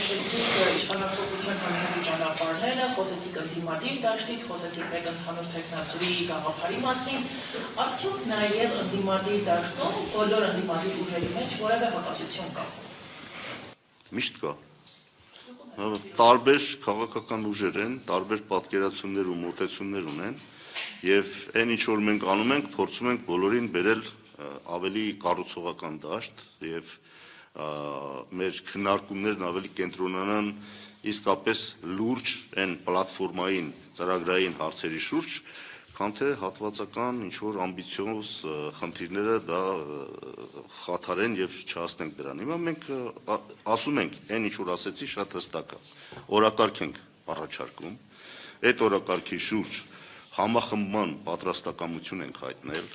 նշեցիք իշխանապողության հասնելու ճանապարհները, խոսեցիք ընդդիմադիր դաշտից, խոսեցիք մեկ ընդհանուր թեկնածուի գաղափարի մասին, արդյոք նաև ընդդիմադիր դաշտում բոլոր ընդդիմադիր ուժերի մեջ որևէ հակասություն կա։ Միշտ կա։ Տարբեր քաղաքական ուժեր են, տարբեր պատկերացումներ ու մոտեցումներ ունեն, եւ այն ինչ որ մենք անում ենք, փորձում ենք բոլորին բերել ավելի կառուցողական դաշտ եւ մեր քննարկումներն ավելի կենտրոնանան իսկապես լուրջ այն պլատֆորմային ծրագրային հարցերի շուրջ, քան թե հատվածական ինչ-որ ամբիցիոզ խնդիրները դա խաթարեն եւ չհասնենք դրան։ Հիմա մենք ասում ենք, այն ինչ որ ասեցի շատ հստակ է, օրակարգ ենք առաջարկում, այդ օրակարգի շուրջ համախմբման պատրաստակամություն ենք հայտնել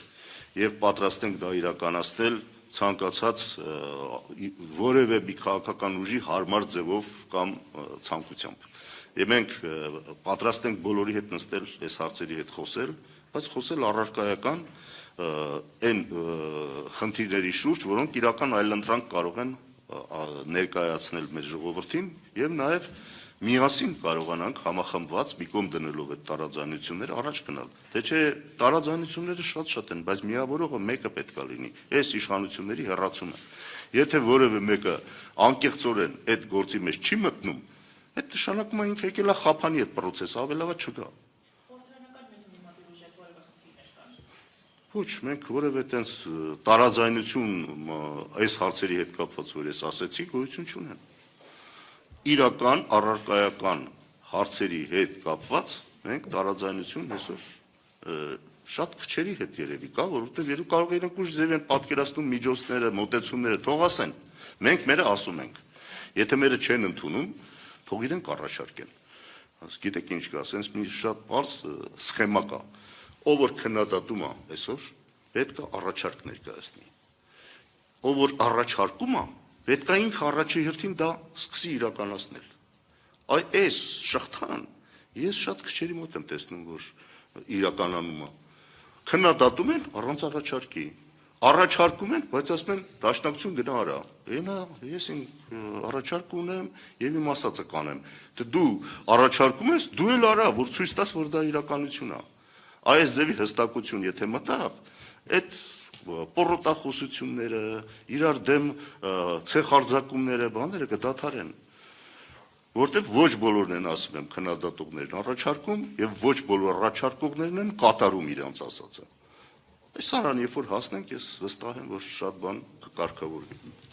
եւ պատրաստ ենք դա իրականացնել ցանկացած որևէ մի քաղաքական ուժի հարմար ձևով կամ ցանկությամբ։ Եվ մենք պատրաստ ենք բոլորի հետ նստել այս հարցերի հետ խոսել, բայց խոսել առարկայական այն խնդիրների շուրջ, որոնք իրական այլընտրանք կարող են ներկայացնել մեր ժողովրդին եւ նաեւ միասին կարողանանք համախմբված մի կողմ դնելով այդ տարաձայնությունները առաջ գնալ։ Թե չէ տարաձայնությունները շատ են, բայց միավորողը մեկը պետք է լինի։ Այս իշխանությունների հեռացումը։ Եթե որևէ մեկը անկեղծորեն այդ գործի մեջ չի մտնում, այդ նշանակում է ինքը եկել է խափանի այդ process-ը, ավելավա չկա։ Ոչ, մենք որևէ տենց տարաձայնություն այս հարցերի հետ կապված, որ ես ասեցի, գոյություն չունեն։ Իրական, առարկայական հարցերի հետ կապված մենք տարաձայնություն այսօր շատ քչերի հետ երևի կա, որովհետև երբ կարող է իրենք ուժ ձև են պատկերացնում միջոցները, մոտեցումները, թող ասեն։ Մենք մերը ասում ենք։ Եթե մերը չեն ընդունում, թող իրենք առաջարկեն։ Գիտեք ինչ կա, ասենց մի շատ բարձ սխեմա կա։ Ով որ քննադատում է այսօր, պետք է առաջարկ ներկայացնի։ Ով որ առաջարկում է, պետք է ինքը առաջի հերթին դա սկսի իրականացնել։ Այս շղթան ես շատ քչերի մոտ եմ տեսնում, որ իրականանում է։ Քննադատում են առանց առաջարկի։ Առաջարկում են, բայց ասում են դաշնակցություն գնա արա։ Հիմա ես առաջարկ ունեմ եւ իմ ասածը կանեմ։ Դու առաջարկում ես, դու էլ արա, որ ցույց տաս, որ դա իրականություն է։ Այս ձևի հստակություն եթե մտավ, այդ պոռոտախոսությունները, իրար դեմ ցեխարձակումները, բաները կդադարեն։ Որտեվ ոչ բոլորն են ասում եմ քննադատողներն առաջարկում եւ ոչ բոլոր առաջարկողներն են կատարում իրենց ասածը։ Այս առան երբ որ հասնենք, ես վստահ եմ, որ շատ բան կկարգավորվի։